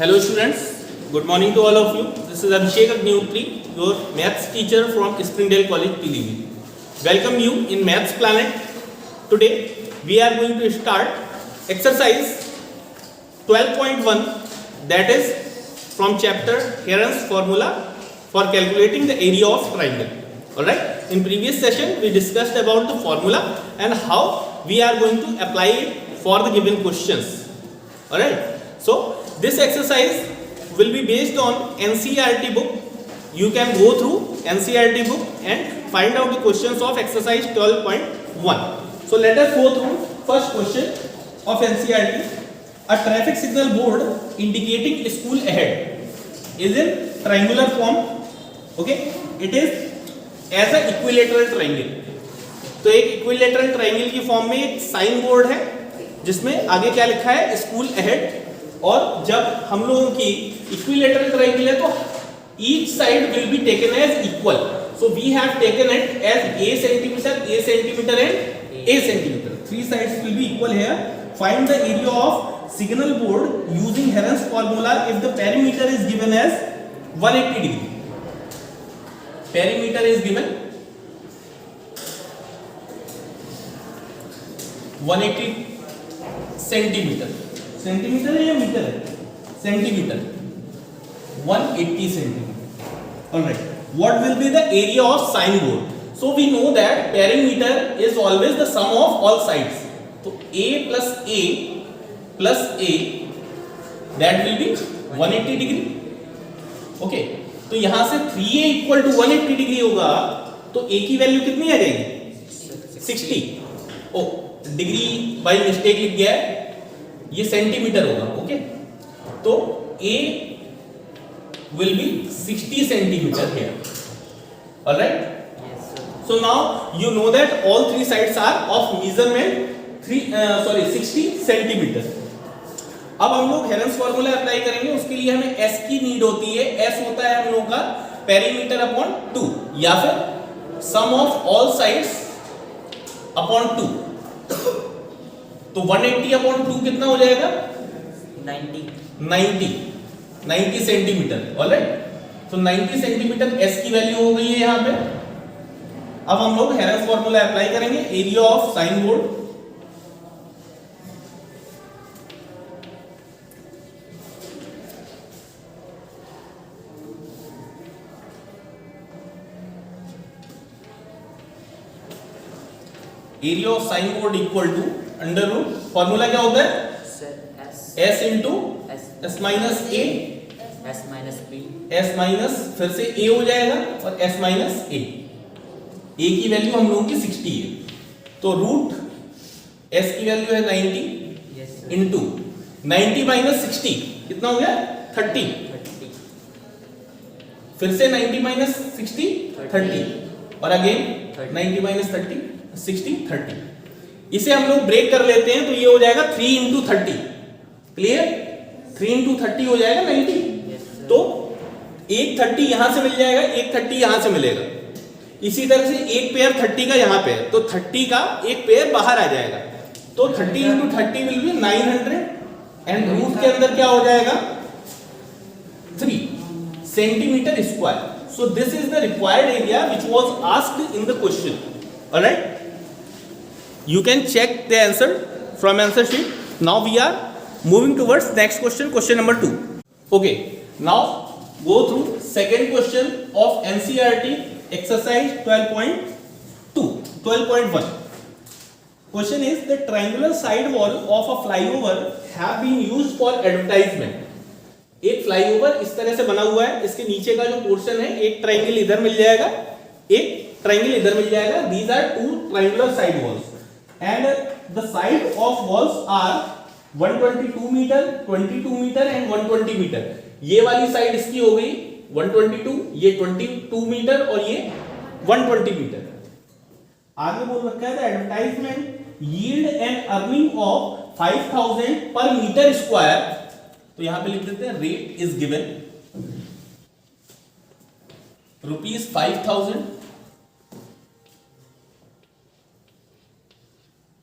Hello students, good morning to all of you. This is Abhishek Agnihotri, your maths teacher from Springdale College, PDB. Welcome you in Maths Planet. Today we are going to start exercise 12.1, that is from chapter Heron's formula for calculating the area of triangle. Alright, in previous session we discussed about the formula and how we are going to apply it for the given questions. Alright, so this exercise will be based on NCERT book. You can go through NCERT book and find out the questions of exercise 12.1. So let us go through first question of NCERT. A traffic signal board indicating school ahead is in triangular form. Okay, it is as a equilateral triangle. तो एक equilateral triangle की form में एक sign board है जिसमें आगे क्या लिखा है, स्कूल अहेड. और जब हम लोगों की इक्विलेटरल ट्रायंगल है तो each side will be taken as equal. So we have taken it as a centimetre and a centimetre. Three sides will be equal here. Find the area of signal board using Heron's formula if the perimeter is given as 180 degree. Perimeter is given 180 centimetre. Centimetre है या metre है? Centimetre. 180 centimetre. Alright. What will be the area of sign board? So we know that perimeter is always the sum of all sides. So A plus A plus A, that will be 180 degree. Okay. तो यहां से 3A equal to 180 degree होगा तो A की value कितनी आ जाएगी? 60. ओ, degree by mistake लिख गया है, ये सेंटीमीटर होगा. ओके, तो A will be 60 centimeter here. Alright? Yes, so now you know that all three sides are of measurement 60 centimeter. अब हम लोग हेरन्स फार्मूला अप्लाई करेंगे. उसके लिए हमें S की नीड होती है. S होता है हम लोगों का पेरीमीटर अपॉन 2 या फिर सम ऑफ ऑल साइड्स अपॉन 2. तो 180 अपॉन 2 कितना हो जाएगा? 90 सेंटीमीटर. ऑलराइट, तो 90 सेंटीमीटर S की वैल्यू हो गई है यहां पे. अब हम लोग हेरन्स फार्मूला अप्लाई करेंगे. Area of sign board, area of sign board equal to under root. Formula क्या होता है? S into S minus A, S minus B, S minus फिर से A हो जाएगा और S माइनस A. A की वैल्यू हम लोगों की 60 है, तो रूट S की वैल्यू है 90 इंटू 90 माइनस 60 कितना हो गया? 30. फिर से 90 माइनस 60 30 और अगेन 90 माइनस 30 60 30. इसे हम लोग ब्रेक कर लेते हैं तो ये हो जाएगा 3 इंटू 30. क्लियर? 3 इंटू 30 हो जाएगा 90. तो एक 30 यहां से मिल जाएगा, एक 30 यहां से मिलेगा. इसी तरह से एक पेयर 30 का यहां पे है तो 30 का एक पेयर बाहर आ जाएगा. तो 30 into 30 will be 900 and root के अंदर क्या हो जाएगा? 3 centimetre square. So this is the required area which was asked in the question. Alright? You can check the answer from answer sheet. Now we are moving towards next question, question number 2. Okay, now go through second question of NCERT exercise 12.1. Question is the triangular side wall of a flyover have been used for advertisement. एक flyover इस तरह से बना हुआ है, इसके नीचे का जो पोर्शन है एक ट्रायंगल इधर मिल जाएगा, एक ट्रायंगल इधर मिल जाएगा. These are two triangular side walls and the side of walls are 122 metre, 22 metre and 120 metre. ये वाली साइड इसकी हो गई 122, ये 22 मीटर और ये 120 मीटर. आगे बोल रखा है the advertisement yield and earning of 5000 पर मीटर स्क्वायर. तो यहां पे लिख देते हैं रेट इज गिवन ₹5000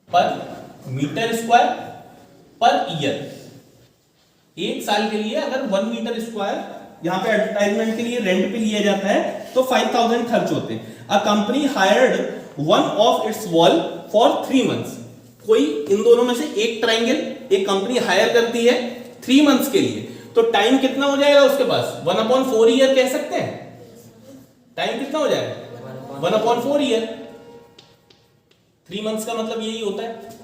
पर मीटर स्क्वायर पर ईयर. एक साल के लिए अगर 1 मीटर स्क्वायर यहाँ पे एडवर्टाइजमेंट के लिए रेंट पे लिया जाता है तो 5,000 खर्च होते हैं। A company hired one of its wall for 3 months। कोई इन दोनों में से एक ट्राइंगल एक कंपनी हायर करती है 3 months के लिए, तो टाइम कितना हो जाएगा उसके पास? 1/4 ईयर कह सकते हैं। टाइम कितना हो जाएगा? 1/4 ईयर। 3 months का मतलब यही होता है।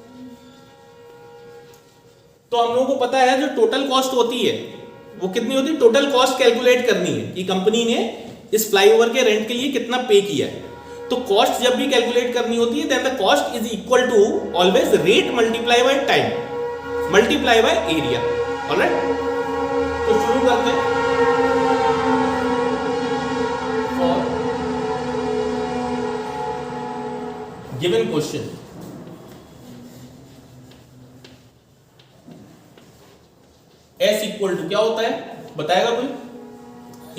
तो हम लोगों को पता है जो टोटल कॉस्ट होती है वो कितनी होती है? टोटल कॉस्ट कैलकुलेट करनी है कि कंपनी ने इस फ्लाईओवर के रेंट के लिए कितना पे किया है। तो कॉस्ट जब भी कैलकुलेट करनी होती है then the cost is equal to always rate multiply by time multiply by area. Alright, तो शुरू करते हैं। For given question S equal to क्या होता है बताएगा कोई?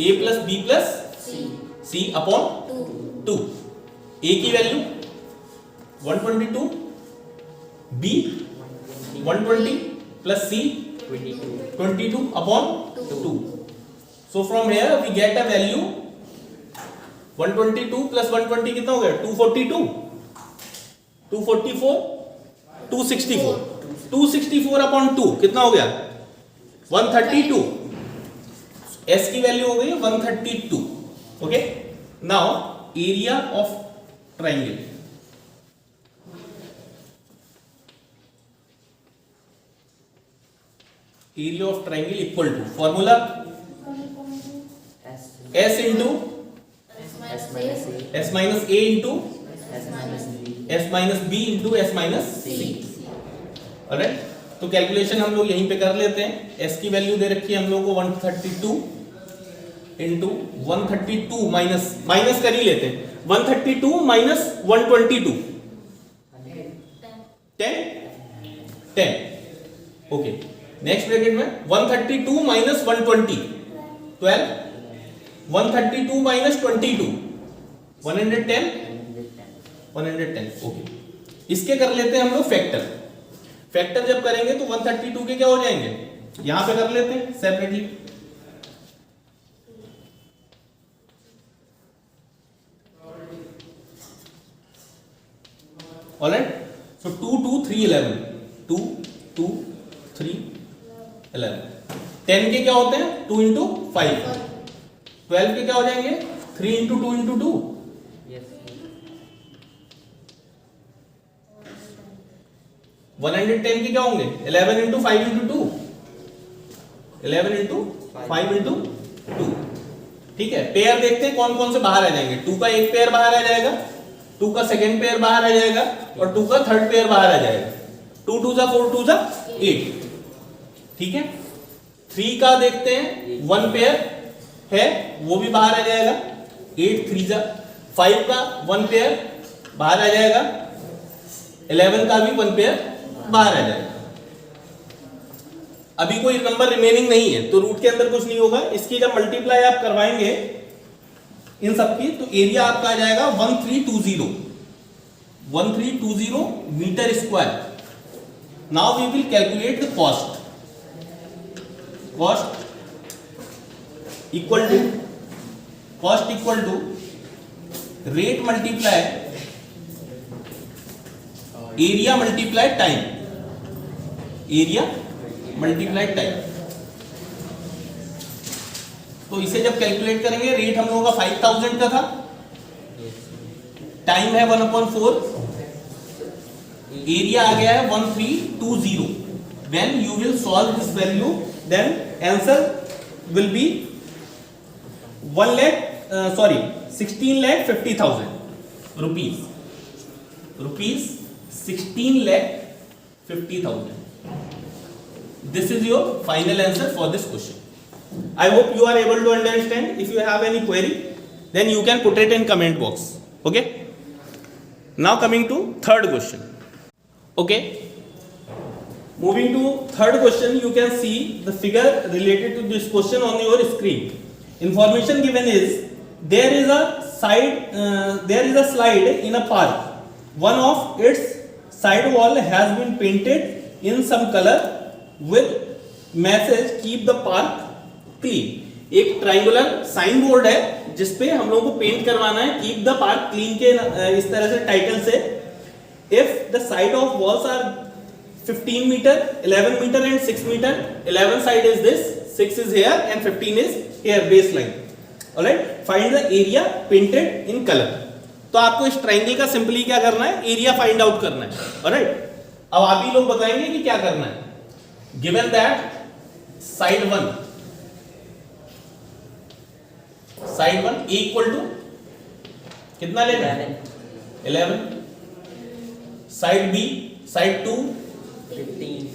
A plus B plus C upon 2। A की वैल्यू 122, B 120 plus C 22 upon 2। So from here we get a value 122 plus 120 कितना हो गया? 242, 244, 264। 264 अपॉन 2 कितना हो गया? 132। S की वैल्यू हो गई 132। Okay, now area of triangle. Area of triangle equal to formula S into S minus A into S minus B into S minus C। Alright, तो कैलकुलेशन हम लोग यहीं पे कर लेते हैं। S की वैल्यू दे रखी है हम लोग को 132 इंटू 132 माइनस कर ही लेते हैं। 132 माइनस 122 10। ओके, नेक्स्ट ब्रैकेट में 132 माइनस 120 12। 132 माइनस 22 110। ओके, इसके कर लेते हैं हम लोग फैक्टर। फैक्टर जब करेंगे तो 132 के क्या हो जाएंगे? यहां पे कर लेते हैं सेपरेटली। ऑलराइट, सो 2 2 3 11 2 2 3 11। 10 के क्या होते हैं? 2 इंटू 5। 12 के क्या हो जाएंगे? 3 इंटू 2 इंटू 2। 110 के क्या होंगे? 11 इंटू 5 इंटू 2। 11 into 5 into 2। ठीक है, पेयर देखते हैं कौन कौन से बाहर आ जाएंगे। 2 का एक पेयर बाहर आ जाएगा, 2 का सेकंड पेयर बाहर आ जाएगा और 2 का थर्ड पेयर बाहर आ जाएगा। 2 2 जा 4 2 जा 8। ठीक है, 3 का देखते हैं 1 पेयर है वो भी बाहर आ जाएगा। 8 3 जा 5 का 1 पेयर बाहर आ जाएगा। 11 का भी 1 पेयर बाहर आ जाएगा। अभी कोई नंबर रिमेनिंग नहीं है तो रूट के अंदर कुछ नहीं होगा। इसकी जब मल्टीप्लाई आप करवाएंगे इन सब की तो एरिया आपका आ जाएगा 1320 metre square. Now we will calculate the cost equal to rate multiply area multiply time. तो इसे जब कैलकुलेट करेंगे, रेट हम लोगों का 5000 का था, टाइम है 1/4, एरिया आ गया है 1320। When you will solve this value then answer will be 16,50,000 rupees 16,50,000। This is your final answer for this question. I hope you are able to understand. If you have any query, then you can put it in comment box. Okay. Now coming to third question. Okay. Moving to third question, you can see the figure related to this question on your screen. Information given is there is a slide in a park. One of its side wall has been painted in some color with message keep the park clean. एक triangular sign board है जिसपे हम लोगों को paint करवाना है keep the park clean के इस तरह से टाइटल से। If the side of walls are 15 metre, 11 metre and 6 metre, 11 side is this, 6 is here and 15 is here baseline. Alright, find the area painted in color. तो आपको इस triangle का simply क्या करना है, एरिया फाइंड आउट करना है. Alright, अब आप ही लोग बताएंगे कि क्या करना है. Given that side 1 A equal to कितना लेना है? 11. Side B, side 2 15.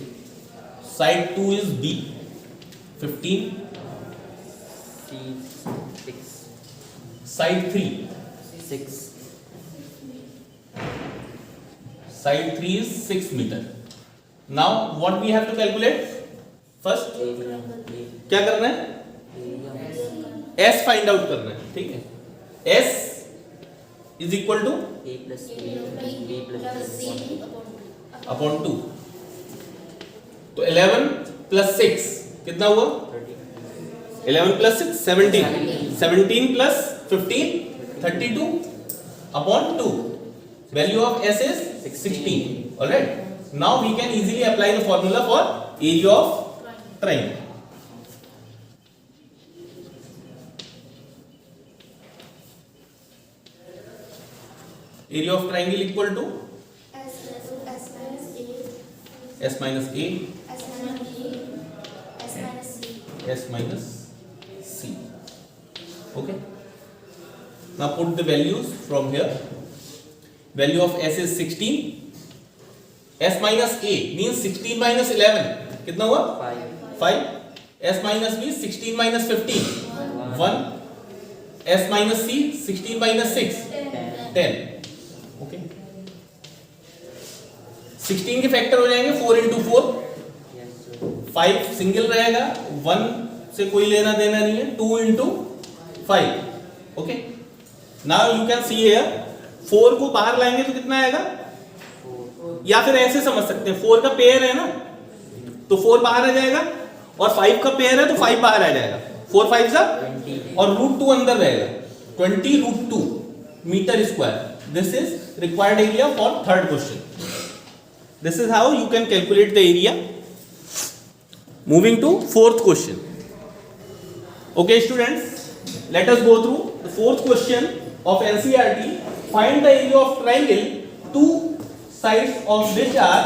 side 2 is B, 15. C 6. Side 3, 6. side 3 is 6 meter. Now what we have to calculate? First Area. क्या करना है? S फाइंड आउट करना है, ठीक है. S is equal to A plus B plus C. Upon 2. तो 11 plus 6 कितना हुआ? 11 plus 6 17. 17 plus 15 32 upon 2. Value of S is 16. Alright. Now we can easily apply the formula for area of triangle. Area of triangle equal to S minus A, S minus C. Okay. Now put the values from here. Value of S is 16. S minus A means 16 minus 11. कितना हुआ? 5. S minus B 16 minus 15. 1. S minus C 16 minus 6. 10. Okay. 16 के factor हो जाएंगे 4 into 4. 5 single रहेगा, 1 से कोई लेना देना नहीं है, 2 into 5. Okay. Now you can see here 4 को बाहर लाएंगे तो कितना आएगा? या फिर ऐसे समझ सकते हैं 4 का पेयर है ना, तो 4 बाहर आ जाएगा और 5 का पेयर है तो 5 बाहर आ जाएगा. 4 5 सा और √2 अंदर रहेगा. 20 √2 metre square. This is required area for third question. This is how you can calculate the area. Moving to fourth question. Okay students, let us go through the fourth question of NCERT. Find the area of triangle, two sides of which are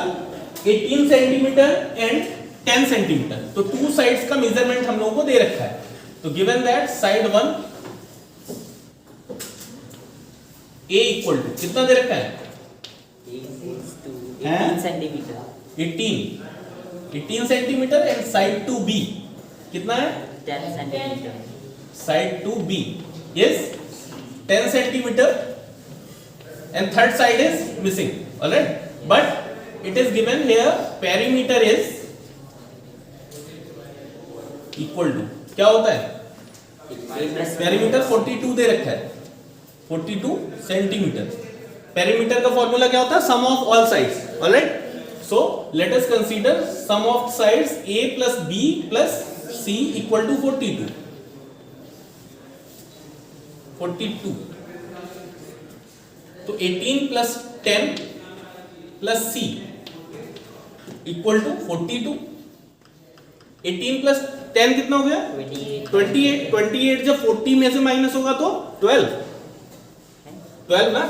18 centimeter and 10 centimeter. तो two sides का measurement हम लोगों को दे रखा है. तो given that side 1 A equal to कितना दे रखा है? 18 centimeter. 18 centimetre and side 2B कितना है? 10 centimeter. Side 2B is 10 centimeter and third side is missing. Alright, but it is given here perimeter is equal to क्या होता है? Perimeter 42 दे रखा है, 42 सेंटीमीटर. पेरीमीटर का फॉर्मूला क्या होता है? Sum of all sides. Alright, so let us consider sum of sides A plus B plus C equal to 42. तो 18 plus 10 plus C equal to 42. 18 plus 10 कितना हो गया? 28. 28 जब 40 में से माइनस होगा तो 12 ना.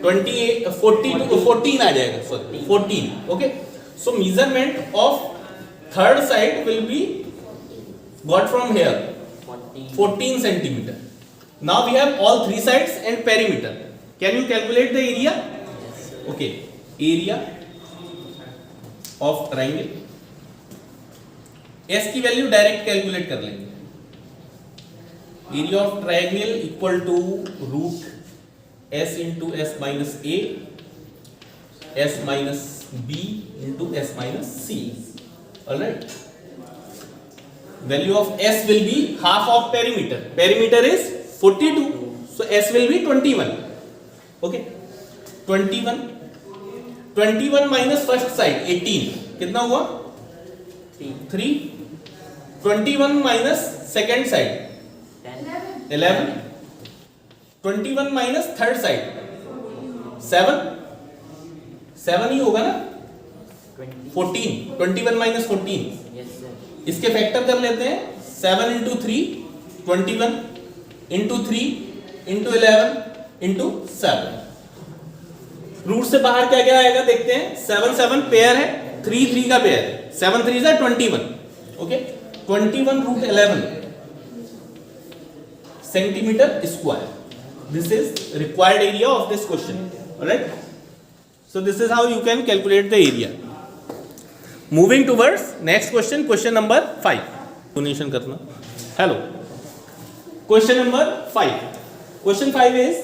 28 14 आ जाएगा. Sorry 14. Okay, so measurement of third side will B got from here 14 centimeter. Now we have all three sides and perimeter. Can you calculate the area? Okay, area of triangle. S की value direct calculate कर लेंगे. Area of triangle equal to root S into S minus A, S minus B into S minus C. Alright, value of S will be half of perimeter. Perimeter is 42, so S will be 21. Okay, 21 minus first side 18 कितना हुआ? 3 3, 21 minus second side 10 11, 21 minus third side 7, 7 ही होगा ना, 20 14, 21 minus 14, yes sir इसके factor कर लेते हैं, 7 into 3 21 into 3 into 11 into 7, root से बाहर क्या क्या आएगा देखते हैं, 7 7 पेयर है, 3 3 का पेयर है, 7 3 जा 21, okay 21 root 11 centimetre square. This is required area of this question. Alright? So this is how you can calculate the area. Moving towards next question, question number 5. Donation करना. Hello. Question number 5. Question 5 is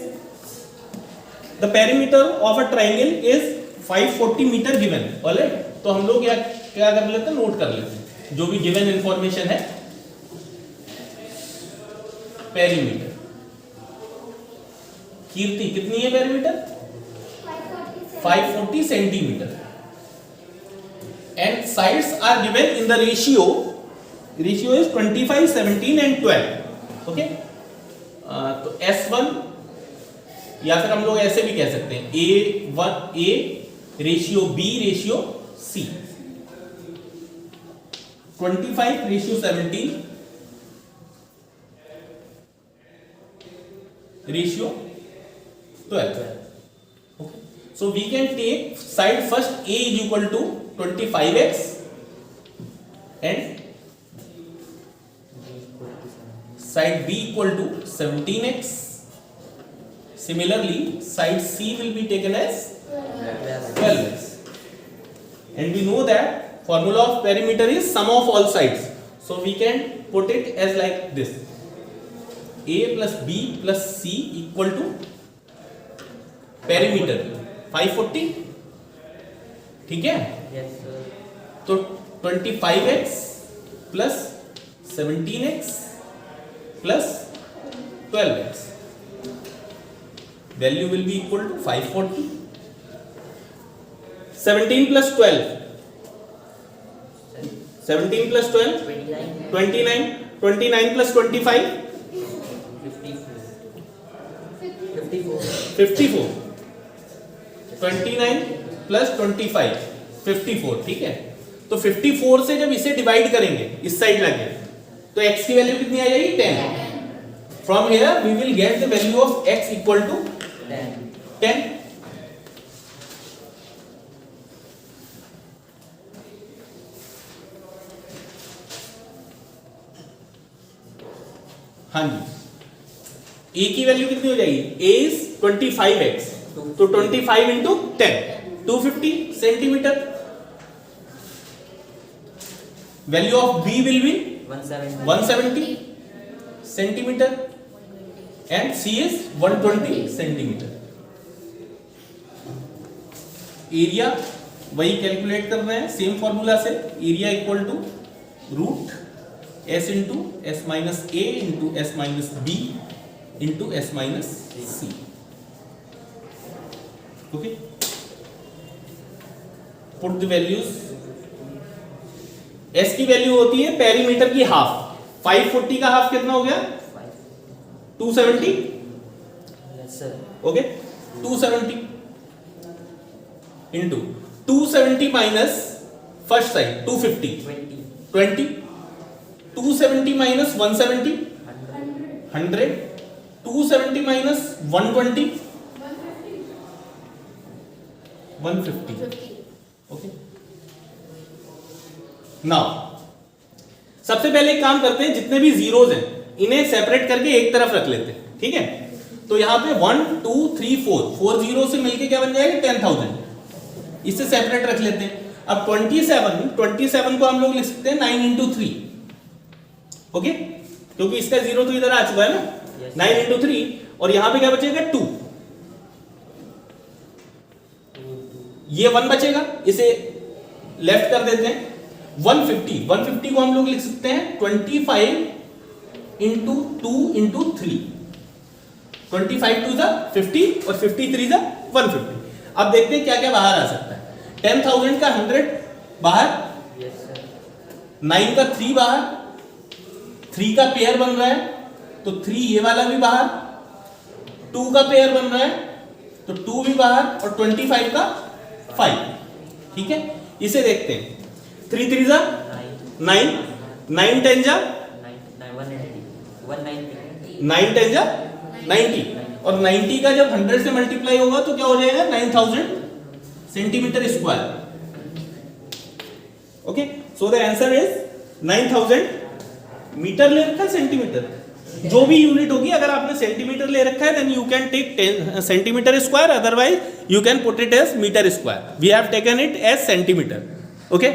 the perimeter of a triangle is 540 meter given. Alright? तो हम लोग क्या कर लेते हैं, note कर लेते हैं जो भी given information है. पेरीमीटर कीर्ति कितनी है perimeter, 540 centimetre, and sides are given in the ratio is 25 17 एंड 12. ओके, तो S1 या फिर हम लोग ऐसे भी कह सकते हैं A ratio B ratio C, 25 ratio 17 ratio 12. Okay, so we can take side first A is equal to 25x and side B equal to 17x. Similarly, side C will be taken as 12x, and we know that formula of perimeter is sum of all sides, so we can put it as like this: A plus B plus C equal to perimeter 540. ठीक है, yes sir तो 25x plus 17x plus 12x value will be equal to 540. 17 plus 12, 17 plus 12 29 29, 29 plus 25 54, 29 plus 25 54. ठीक है, तो 54 से जब इसे divide करेंगे इस साइड लाके तो x की वैल्यू कितनी आ जाएगी, 10. From here we will get the value of x equal to 10. हाँ जी, a की वैल्यू कितनी हो जाएगी, a इज 25x, तो 25 into 10 250 centimetre. Value of b will be 170 centimetre and c is 120 centimetre. Area वही कैलकुलेट कर रहे हैं सेम फॉर्मूला से, area equal to root s into s minus a into s minus b into s minus c. Okay, put the values. s की value होती है perimeter की half, 540 का हाफ कितना हो गया, 270. yes sir okay, 270 into 270 minus first side 250 20, 270 minus 170 100, 270 minus 120 150. Okay, now सबसे पहले एक काम करते हैं, जितने भी जीरोज हैं इन्हें सेपरेट करके एक तरफ रख लेते हैं. ठीक है, तो यहां पे 1 2 3 4 जीरो से मिलके क्या बन जाएगा, 10,000. इससे सेपरेट रख लेते हैं. अब 27 को हम लोग लिख सकते हैं 9 इंटू 3. ओके, क्योंकि इसका जीरो तो इधर आ चुका है ना, 9 इंटू 3, और यहां पे क्या बचेगा 2, ये 1 बचेगा, इसे लेफ्ट कर देते हैं. 150 को हम लोग लिख सकते हैं 25 इंटू 2 इंटू 3. 25 टू द 50 और 53 द 150. अब देखते हैं क्या क्या बाहर आ सकता है. 10,000 का 100 बाहर, yes sir 9 का 3 बाहर, 3 का पेयर बन रहा है तो 3 ये वाला भी बाहर, 2 का पेयर बन रहा है तो 2 भी बाहर और 25 का 5। ठीक है, इसे देखते हैं। 3 3 जा 9, 9 10 जा 9 10 जा 90, और 90 का जब 100 से मल्टीप्लाई होगा तो क्या हो जाएगा 9000 centimetre square. Okay, so the answer is 9000 metre ले रखा है, सेंटीमीटर जो भी यूनिट होगी, अगर आपने सेंटीमीटर ले रखा है then you can take centimetre square, otherwise you can put it as metre square. We have taken it as centimetre. Okay,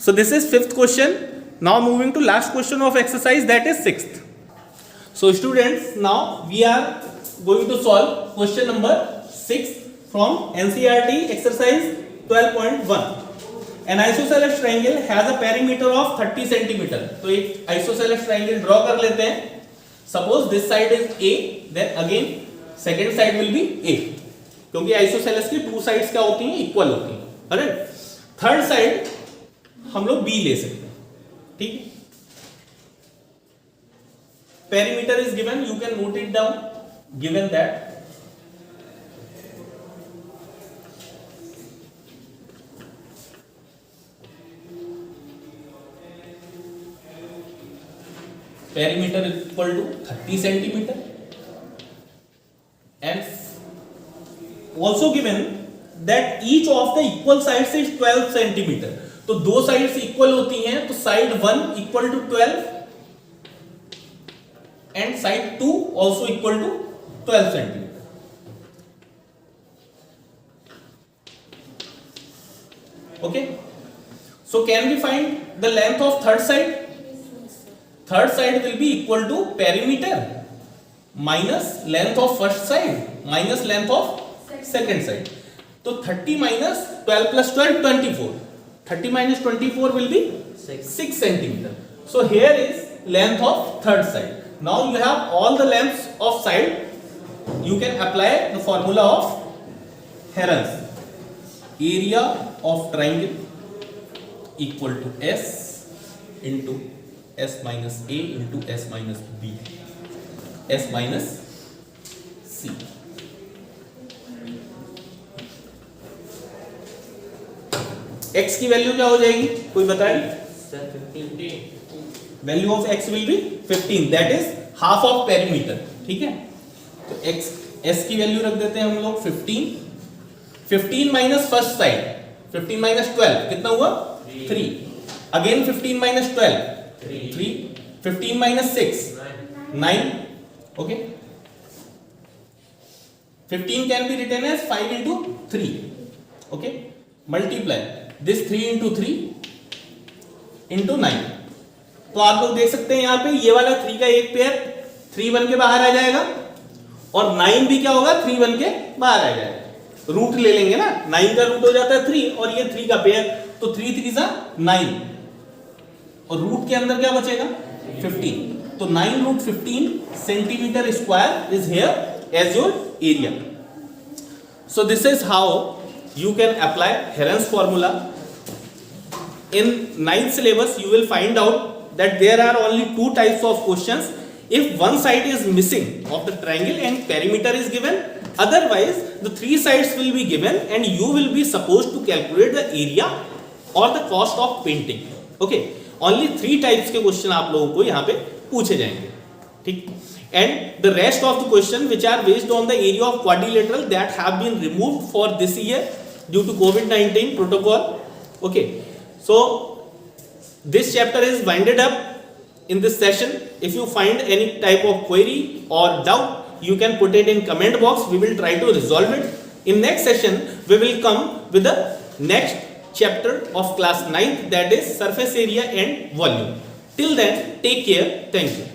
so this is 5th question. Now moving to last question of exercise, that is 6th। So students, now we are going to solve question number 6 from NCERT exercise 12.1. An isosceles triangle has a perimeter of 30 centimeter. तो एक isosceles triangle draw कर लेते हैं. Suppose this side is A, then again second side will be A. क्योंकि isosceles की two sides क्या होती हैं, equal होती हैं. Alright? Third side हम लोग B ले सकते हैं. ठीक है? Perimeter is given, you can note it down. Given that perimeter is equal to 30 centimeter, and also given that each of the equal sides is 12 centimeter. तो दो साइड्स इक्वल होती हैं, तो side 1 equal to 12 and side 2 also equal to 12 centimeter. Okay, so can we find the length of third side? Third side will be equal to perimeter minus length of first side minus length of second side. So 30 minus 12 plus 12 24. 30 minus 24 will be 6 centimeter. So here is length of third side. Now you have all the lengths of side. You can apply the formula of Heron's. Area of triangle equal to S into S minus A into S minus B, S minus C. X की value क्या हो जाएगी, कोई बताए? Sir, 15. Value of x will be 15, that is half of perimeter. ठीक है, तो x s की वैल्यू रख देते हैं हम लोग 15. 15 माइनस फर्स्ट साइड, 15 माइनस 12 कितना हुआ 3. Again 15 minus 12 3. 15 minus 6 9. Okay, 15 can be written as 5 into 3. Okay, multiply this 3 into 3 into 9. तो आप लोग देख सकते हैं यहाँ पे ये वाला 3 का एक पेयर 3 बन के बाहर आ जाएगा, और 9 भी क्या होगा 3 बन के बाहर आ जाएगा. रूट ले लेंगे ना, 9 का रूट हो जाता है 3 और ये 3 का पेयर, तो 3 3 जा 9, और रूट के अंदर क्या बचेगा 15. तो 9 root 15 centimetre square is here as your area. So this is how you can apply Heron's formula. In 9th syllabus you will find out that there are only 2 types of questions. If one side is missing of the triangle and perimeter is given, otherwise the 3 sides will be given and you will be supposed to calculate the area or the cost of painting. Okay, only 3 types के question आप लोगों को यहाँ पे पूछे जाएंगे. ठीक, and the rest of the question which are based on the area of quadrilateral that have been removed for this year due to COVID-19 protocol. Okay, so this chapter is winded up in this session. If you find any type of query or doubt, you can put it in comment box. We will try to resolve it. In next session we will come with the next chapter of class 9th, that is surface area and volume. Till then, take care. Thank you.